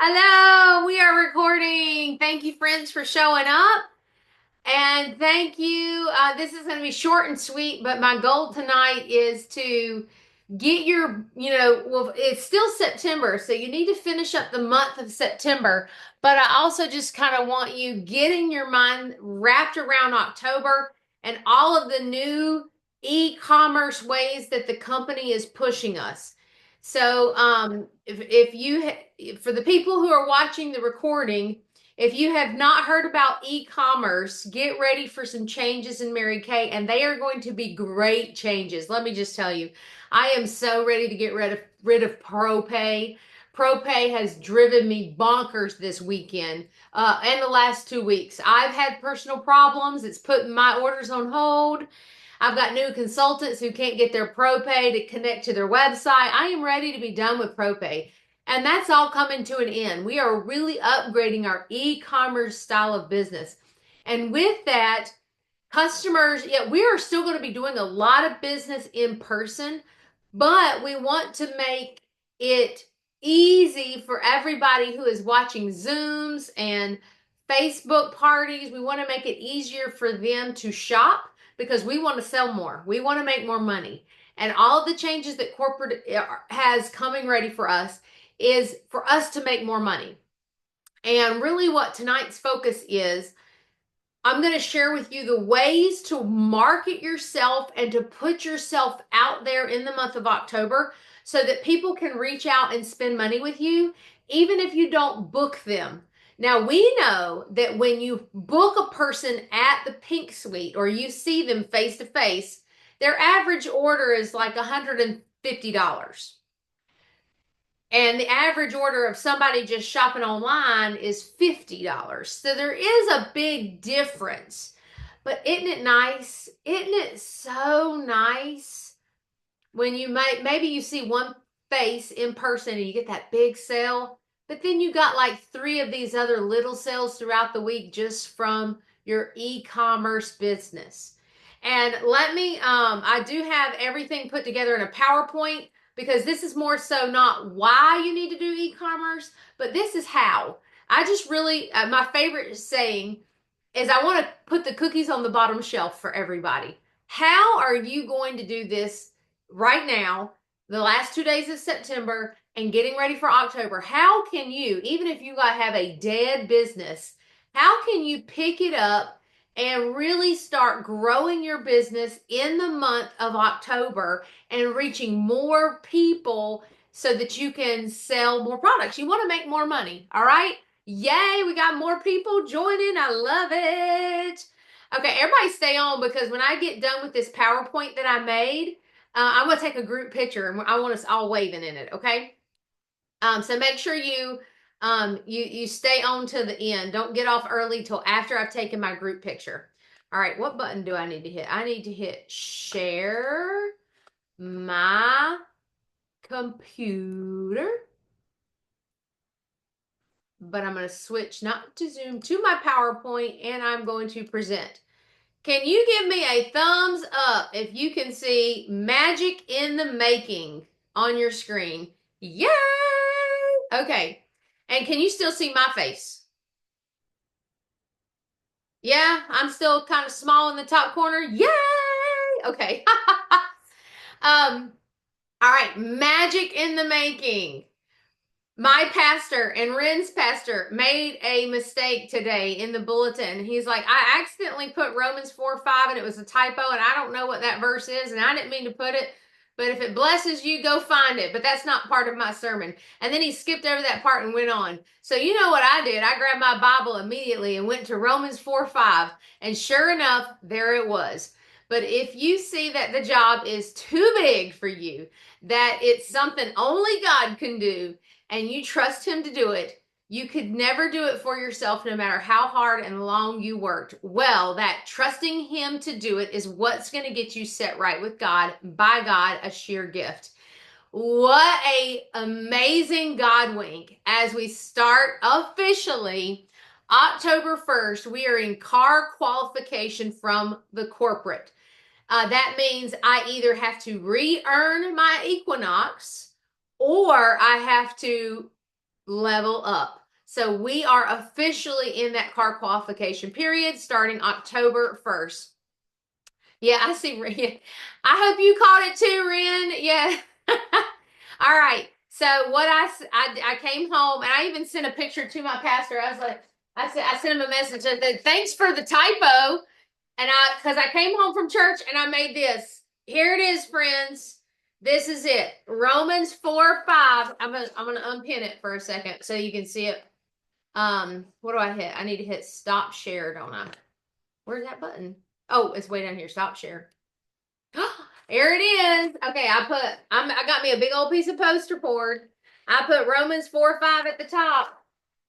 Hello, we are recording. Thank you, friends, for showing up. And thank you. This is going to be short and sweet, but my goal tonight is to get well, it's still September, so you need to finish up the month of September. But I also just kind of want you getting your mind wrapped around October and all of the new e-commerce ways that the company is pushing us. So, for the people who are watching the recording, if you have not heard about e-commerce, get ready for some changes in Mary Kay, and they are going to be great changes. Let me just tell you, I am so ready to get rid of ProPay. ProPay has driven me bonkers this weekend and the last 2 weeks. I've had personal problems. It's putting my orders on hold. I've got new consultants who can't get their ProPay to connect to their website. I am ready to be done with ProPay. And that's all coming to an end. We are really upgrading our e-commerce style of business. And with that, customers, yeah, we are still going to be doing a lot of business in person, but we want to make it easy for everybody who is watching Zooms and Facebook parties. We want to make it easier for them to shop because we want to sell more. We want to make more money. And all of the changes that corporate has coming ready for us is for us to make more money. And really, what tonight's focus is, I'm going to share with you the ways to market yourself and to put yourself out there in the month of October so that people can reach out and spend money with you, even if you don't book them. Now, we know that when you book a person at the Pink Suite or you see them face to face, their average order is like $150. And the average order of somebody just shopping online is $50. So there is a big difference. But isn't it nice? Isn't it so nice when maybe you see one face in person and you get that big sale, but then you got like three of these other little sales throughout the week just from your e-commerce business. And I do have everything put together in a PowerPoint because this is more so not why you need to do e-commerce, but this is how. I just really, my favorite saying is I want to put the cookies on the bottom shelf for everybody. How are you going to do this right now, the last 2 days of September, and getting ready for October? How can you, even if you have a dead business, how can you pick it up and really start growing your business in the month of October and reaching more people so that you can sell more products? You want to make more money, all right? Yay, we got more people joining. I love it. Okay, everybody stay on because when I get done with this PowerPoint that I made, I'm going to take a group picture and I want us all waving in it, okay? So make sure you stay on to the end. Don't get off early till after I've taken my group picture. All right, what button do I need to hit? I need to hit share my computer. But I'm going to switch not to Zoom to my PowerPoint and I'm going to present. Can you give me a thumbs up if you can see magic in the making on your screen? Yay! Okay. And can you still see my face? Yeah, I'm still kind of small in the top corner. Yay! Okay. All right, magic in the making. My pastor and Ren's pastor made a mistake today in the bulletin. He's like, I accidentally put Romans 4:5 and it was a typo and I don't know what that verse is and I didn't mean to put it. But if it blesses you, go find it. But that's not part of my sermon. And then he skipped over that part and went on. So you know what I did? I grabbed my Bible immediately and went to Romans 4:5. And sure enough, there it was. But if you see that the job is too big for you, that it's something only God can do, and you trust him to do it, you could never do it for yourself no matter how hard and long you worked. Well, that trusting him to do it is what's going to get you set right with God, by God, a sheer gift. What a amazing God wink as we start officially October 1st. We are in car qualification from the corporate. That means I either have to re-earn my Equinox or I have to level up. So we are officially in that car qualification period starting October 1st. Yeah, I see. I hope you caught it too, Ren. Yeah. All right. So what I came home and I even sent a picture to my pastor. I was like, I sent him a message and said, thanks for the typo. And because I came home from church and I made this. Here it is, friends. This is it. Romans 4:5. I'm gonna unpin it for a second so you can see it. What do I hit? I need to hit stop share, don't I? Where's that button? Oh, it's way down here. Stop share. Here it is. Okay, I got me a big old piece of poster board. I put Romans 4:5 at the top.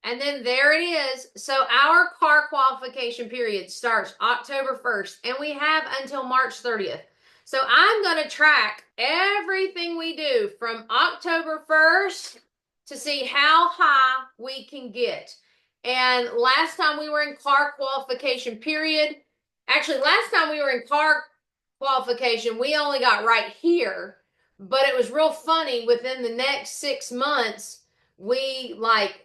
And then there it is. So our car qualification period starts October 1st, and we have until March 30th. So I'm going to track everything we do from October 1st to see how high we can get. And last time we were in car qualification period, actually, last time we were in car qualification, we only got right here, but it was real funny. Within the next 6 months, we like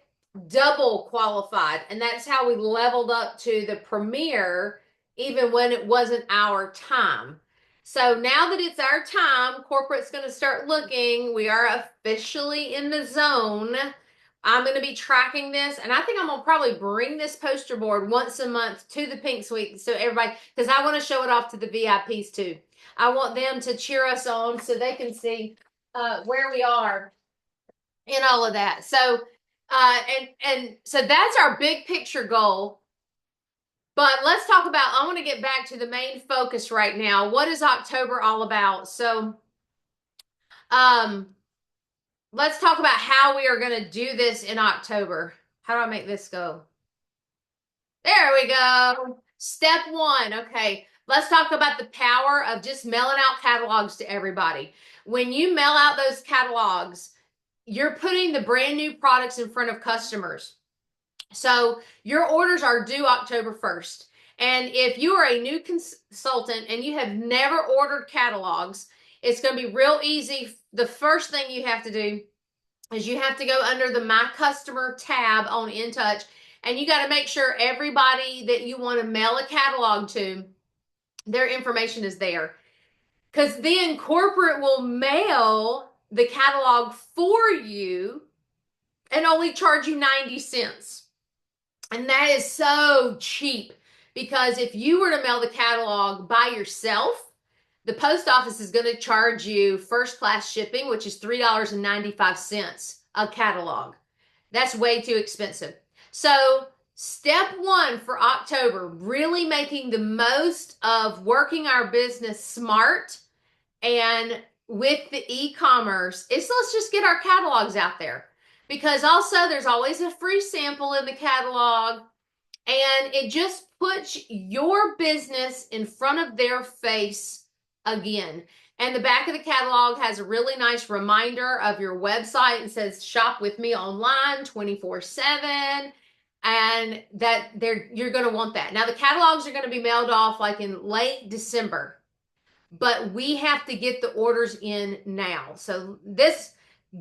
double qualified, and that's how we leveled up to the premier, even when it wasn't our time. So now that it's our time, corporate's going to start looking. We are officially in the zone. I'm going to be tracking this, and I think I'm going to probably bring this poster board once a month to the Pink Suite so everybody, because I want to show it off to the VIPs too. I want them to cheer us on so they can see where we are in all of that. So, and so that's our big picture goal. But let's talk about, I want to get back to the main focus right now. What is October all about? So, let's talk about how we are going to do this in October. How do I make this go? There we go. Step one. Okay. Let's talk about the power of just mailing out catalogs to everybody. When you mail out those catalogs, you're putting the brand new products in front of customers. So your orders are due October 1st. And if you are a new consultant and you have never ordered catalogs, it's going to be real easy. The first thing you have to do is you have to go under the My Customer tab on InTouch, and you got to make sure everybody that you want to mail a catalog to, their information is there. Because then corporate will mail the catalog for you and only charge you 90 cents. And that is so cheap, because if you were to mail the catalog by yourself, the post office is going to charge you first class shipping, which is $3.95 a catalog. That's way too expensive. So step one for October, really making the most of working our business smart and with the e-commerce, is let's just get our catalogs out there. Because also there's always a free sample in the catalog, and it just puts your business in front of their face again. And the back of the catalog has a really nice reminder of your website and says shop with me online 24/7, and that you're going to want that. Now the catalogs are going to be mailed off like in late December, but we have to get the orders in now. So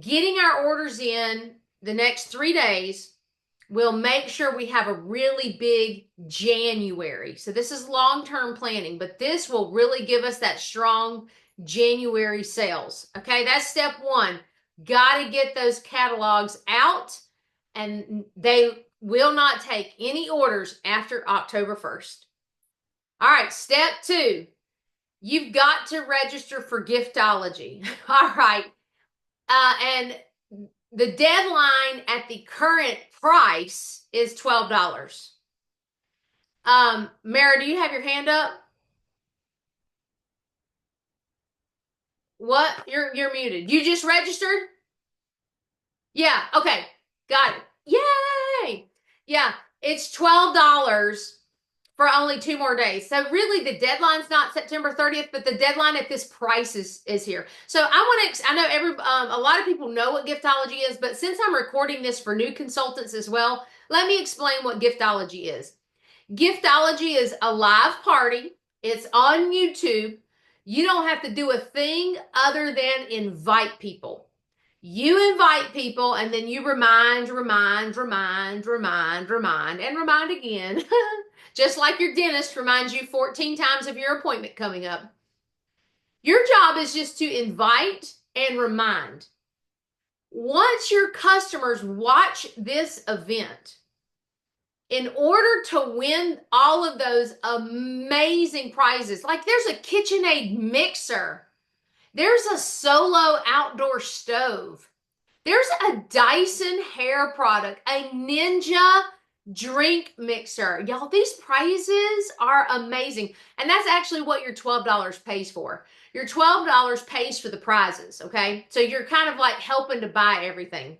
getting our orders in the next 3 days will make sure we have a really big January. So this is long-term planning, but this will really give us that strong January sales. Okay, that's step one. Got to get those catalogs out, and they will not take any orders after October 1st. All right, step two. You've got to register for Giftology. All right. And the deadline at the current price is $12. Mara, do you have your hand up? What? You're muted. You just registered? Yeah. Okay. Got it. Yay! Yeah. It's $12 for only 2 more days. So really the deadline's not September 30th, but the deadline at this price is here. So I know a lot of people know what Giftology is, but since I'm recording this for new consultants as well, let me explain what Giftology is. Giftology is a live party. It's on YouTube. You don't have to do a thing other than invite people. You invite people and then you remind, and remind again. Just like your dentist reminds you 14 times of your appointment coming up. Your job is just to invite and remind. Once your customers watch this event, in order to win all of those amazing prizes, like there's a KitchenAid mixer, there's a Solo outdoor stove, there's a Dyson hair product, a Ninja drink mixer. Y'all, these prizes are amazing. And that's actually what your $12 pays for. Your $12 pays for the prizes, okay? So you're kind of like helping to buy everything.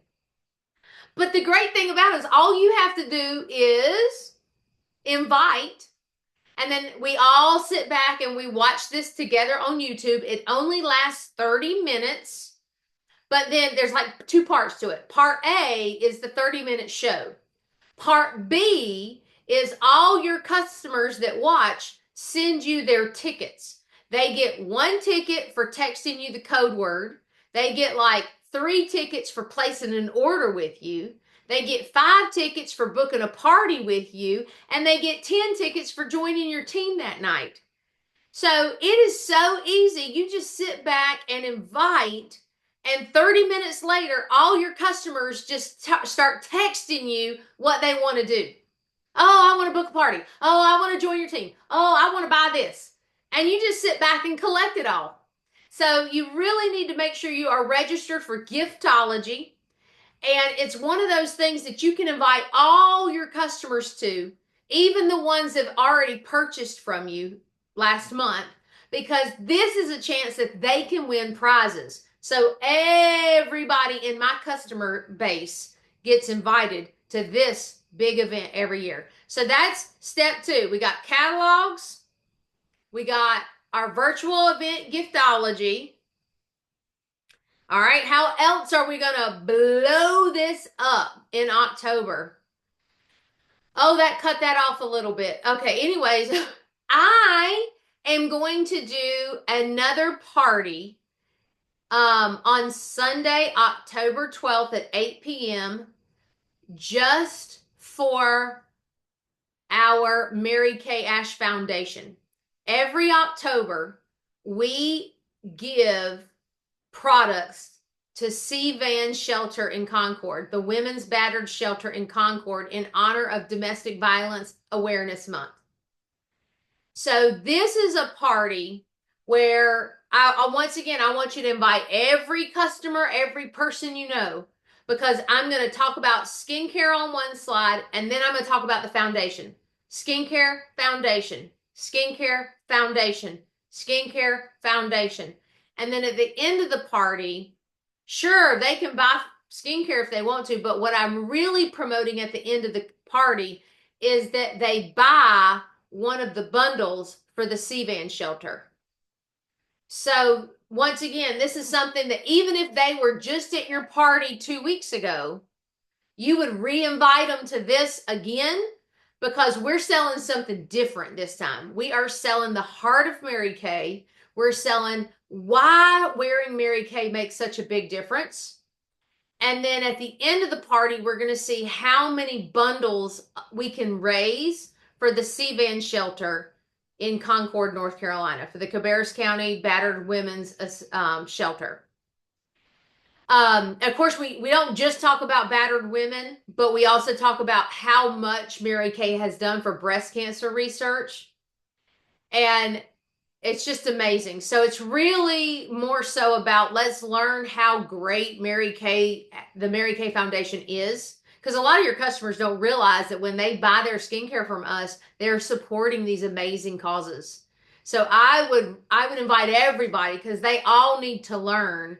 But the great thing about it is all you have to do is invite, and then we all sit back and we watch this together on YouTube. It only lasts 30 minutes, but then there's like two parts to it. Part A is the 30-minute show. Part B is all your customers that watch send you their tickets. They get one ticket for texting you the code word. They get like 3 tickets for placing an order with you. They get 5 tickets for booking a party with you. And they get 10 tickets for joining your team that night. So it is so easy. You just sit back and invite, and 30 minutes later, all your customers just start texting you what they want to do. Oh, I want to book a party. Oh, I want to join your team. Oh, I want to buy this. And you just sit back and collect it all. So you really need to make sure you are registered for Giftology. And it's one of those things that you can invite all your customers to, even the ones that have already purchased from you last month, because this is a chance that they can win prizes. So everybody in my customer base gets invited to this big event every year. So that's step 2. We got catalogs. We got our virtual event Giftology. All right, how else are we going to blow this up in October? Oh, that cut that off a little bit. Okay, anyways, I am going to do another party on Sunday, October 12th at 8 p.m. just for our Mary Kay Ash Foundation. Every October, we give products to C-Van Shelter in Concord, the Women's Battered Shelter in Concord, in honor of Domestic Violence Awareness Month. So this is a party where I once again, I want you to invite every customer, every person you know, because I'm going to talk about skincare on one slide, and then I'm going to talk about the foundation. Skincare, foundation, skincare, foundation, skincare, foundation. And then at the end of the party, sure, they can buy skincare if they want to, but what I'm really promoting at the end of the party is that they buy one of the bundles for the C-Van shelter. So once again, this is something that even if they were just at your party 2 weeks ago, you would re-invite them to this again, because we're selling something different this time. We are selling the heart of Mary Kay. We're selling why wearing Mary Kay makes such a big difference. And then at the end of the party, we're going to see how many bundles we can raise for the C-Van shelter in Concord, North Carolina, for the Cabarrus County Battered Women's Shelter. Of course, we don't just talk about battered women, but we also talk about how much Mary Kay has done for breast cancer research. And it's just amazing. So it's really more so about, let's learn how great Mary Kay, the Mary Kay Foundation is. Because a lot of your customers don't realize that when they buy their skincare from us, they're supporting these amazing causes. So I would invite everybody, because they all need to learn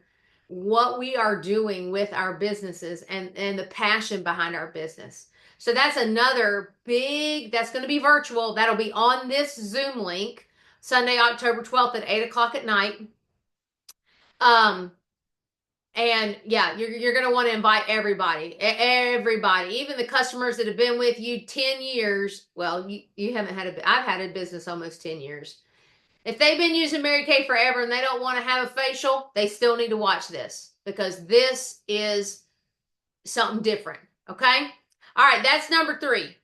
what we are doing with our businesses and the passion behind our business. So that's another big, that's going to be virtual. That'll be on this Zoom link. Sunday, October 12th at 8 o'clock at night. And yeah, you're going to want to invite everybody, even the customers that have been with you 10 years. Well, you haven't had I've had a business almost 10 years. If they've been using Mary Kay forever and they don't want to have a facial, they still need to watch this, because this is something different. Okay? All right, that's number 3.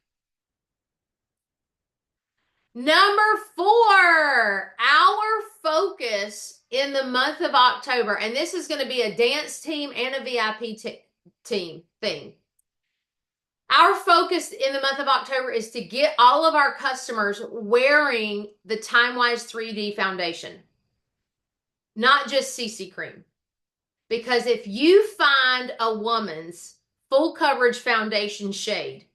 Number 4, our focus in the month of October, and this is going to be a dance team and a VIP team thing. Our focus in the month of October is to get all of our customers wearing the TimeWise 3D foundation, not just CC cream. Because if you find a woman's full coverage foundation shade,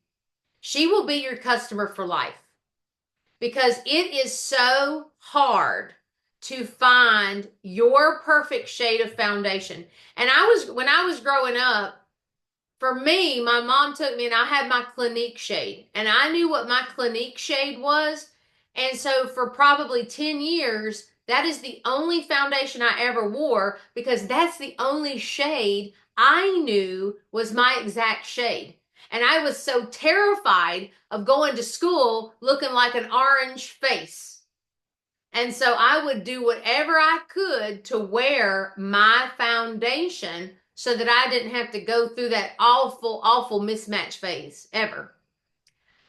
she will be your customer for life. Because it is so hard to find your perfect shade of foundation. And when I was growing up, for me, my mom took me and I had my Clinique shade. And I knew what my Clinique shade was. And so for probably 10 years, that is the only foundation I ever wore because that's the only shade I knew was my exact shade. And I was so terrified of going to school looking like an orange face. And so I would do whatever I could to wear my foundation so that I didn't have to go through that awful, awful mismatch phase ever.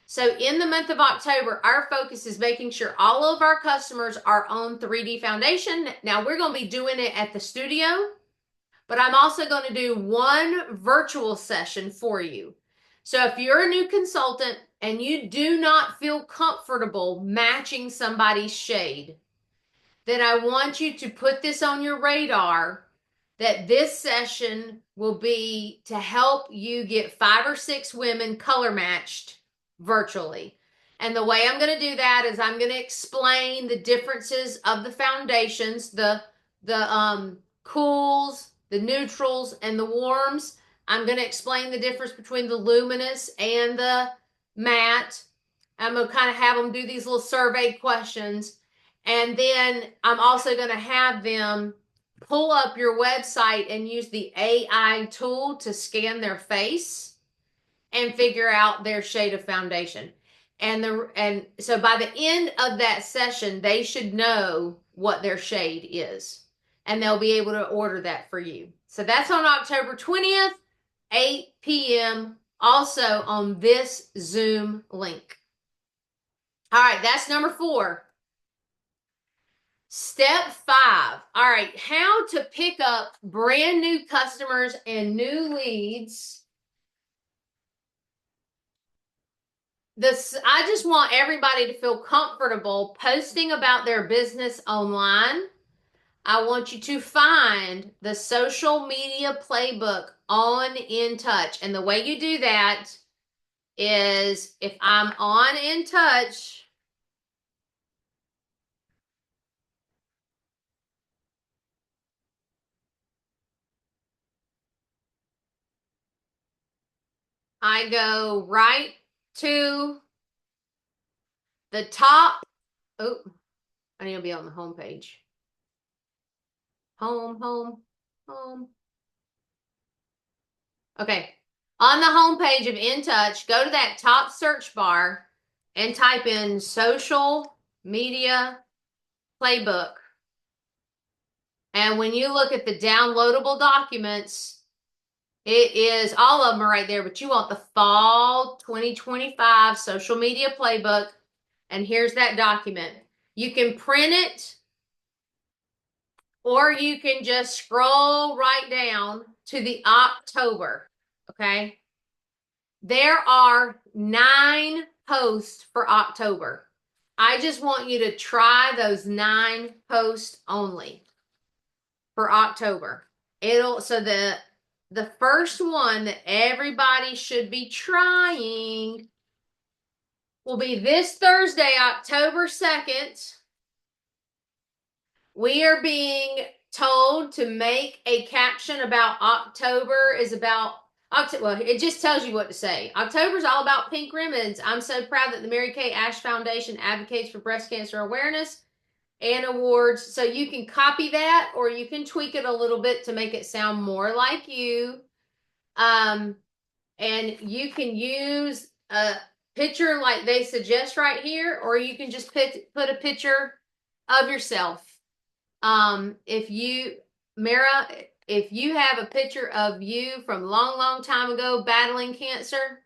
So in the month of October, our focus is making sure all of our customers are on 3D foundation. Now we're going to be doing it at the studio, but I'm also going to do one virtual session for you. So if you're a new consultant and you do not feel comfortable matching somebody's shade, then I want you to put this on your radar that this session will be to help you get 5 or 6 women color matched virtually. And the way I'm going to do that is I'm going to explain the differences of the foundations, the cools, the neutrals, and the warms. I'm going to explain the difference between the luminous and the matte. I'm going to kind of have them do these little survey questions. And then I'm also going to have them pull up your website and use the AI tool to scan their face and figure out their shade of foundation. And so by the end of that session, they should know what their shade is. And they'll be able to order that for you. So that's on October 20th, 8 p.m., also on this Zoom link. All right, that's number 4. Step 5. All right, how to pick up brand new customers and new leads. I just want everybody to feel comfortable posting about their business online. I want you to find the social media playbook on InTouch. And the way you do that is if I'm on InTouch, I go right to the top. Oh, I need to be on the home page. Home. Okay. On the home page of InTouch, go to that top search bar and type in social media playbook. And when you look at the downloadable documents, it is all of them are right there, but you want the fall 2025 social media playbook. And here's that document. You can print it, or you can just scroll right down to the October, okay? There are 9 posts for October. I just want you to try those 9 posts only for October. So the first one that everybody should be trying will be this Thursday, October 2nd. We are being told to make a caption about October is about, well, it just tells you what to say. October is all about pink ribbons. I'm so proud that the Mary Kay Ash Foundation advocates for breast cancer awareness and awards. So you can copy that, or you can tweak it a little bit to make it sound more like you. And you can use a picture like they suggest right here, or you can just put a picture of yourself. If you, Mara, if you have a picture of you from long, long time ago battling cancer,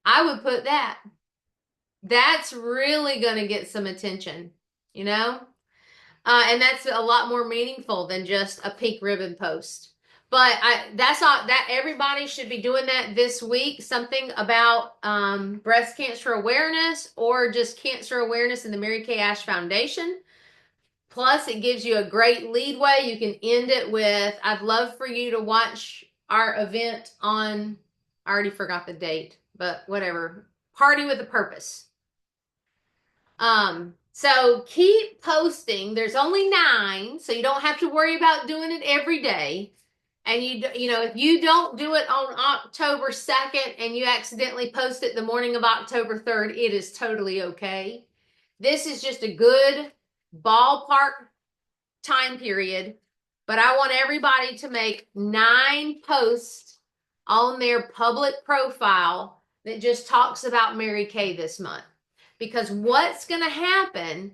I would put that. That's really going to get some attention, you know? And that's a lot more meaningful than just a pink ribbon post. But that's all that everybody should be doing that this week. Something about breast cancer awareness or just cancer awareness in the Mary Kay Ash Foundation. Plus, it gives you a great leadway. You can end it with, I'd love for you to watch our event on, I already forgot the date, but whatever. Party with a Purpose. So keep posting. There's only 9, so you don't have to worry about doing it every day. And you know, if you don't do it on October 2nd and you accidentally post it the morning of October 3rd, it is totally okay. This is just a good ballpark time period, but I want everybody to make 9 posts on their public profile that just talks about Mary Kay this month. Because what's going to happen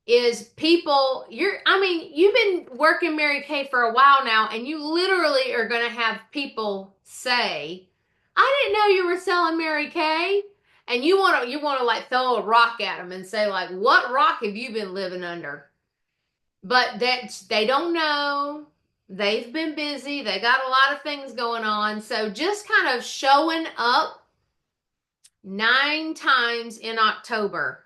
is people, you've been working Mary Kay for a while now, and you literally are going to have people say, I didn't know you were selling Mary Kay. And you want to like throw a rock at them and say like, what rock have you been living under? But they don't know. They've been busy. They got a lot of things going on. So just kind of showing up 9 times in October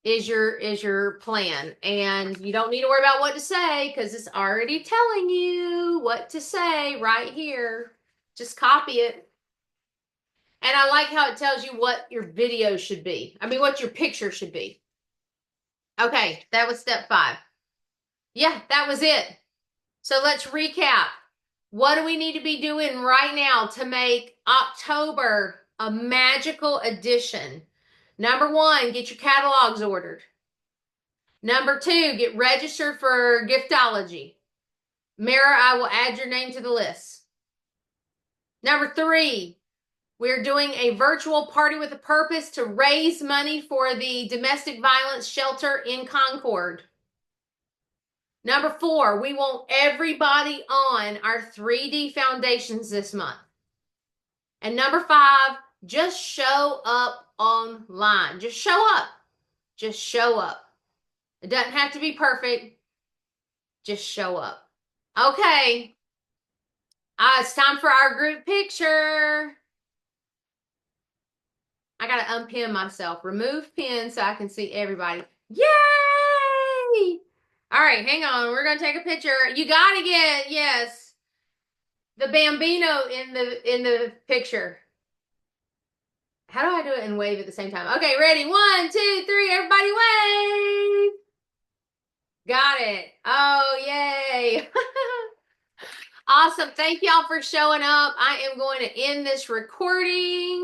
is your plan. And you don't need to worry about what to say because it's already telling you what to say right here. Just copy it. And I like how it tells you what your video should be. I mean, what your picture should be. Okay, that was step 5. Yeah, that was it. So let's recap. What do we need to be doing right now to make October a magical edition? Number 1, get your catalogs ordered. Number 2, get registered for Giftology. Mara, I will add your name to the list. Number 3, we're doing a virtual Party with a Purpose to raise money for the domestic violence shelter in Concord. Number 4, we want everybody on our 3D foundations this month. And number 5, just show up online. Just show up. Just show up. It doesn't have to be perfect. Just show up. Okay. It's time for our group picture. I got to unpin myself. Remove pin so I can see everybody. Yay! All right, hang on. We're going to take a picture. You got to get, yes, the Bambino in the picture. How do I do it and wave at the same time? Okay, ready? 1, 2, 3. Everybody wave. Got it. Oh, yay. Awesome. Thank y'all for showing up. I am going to end this recording.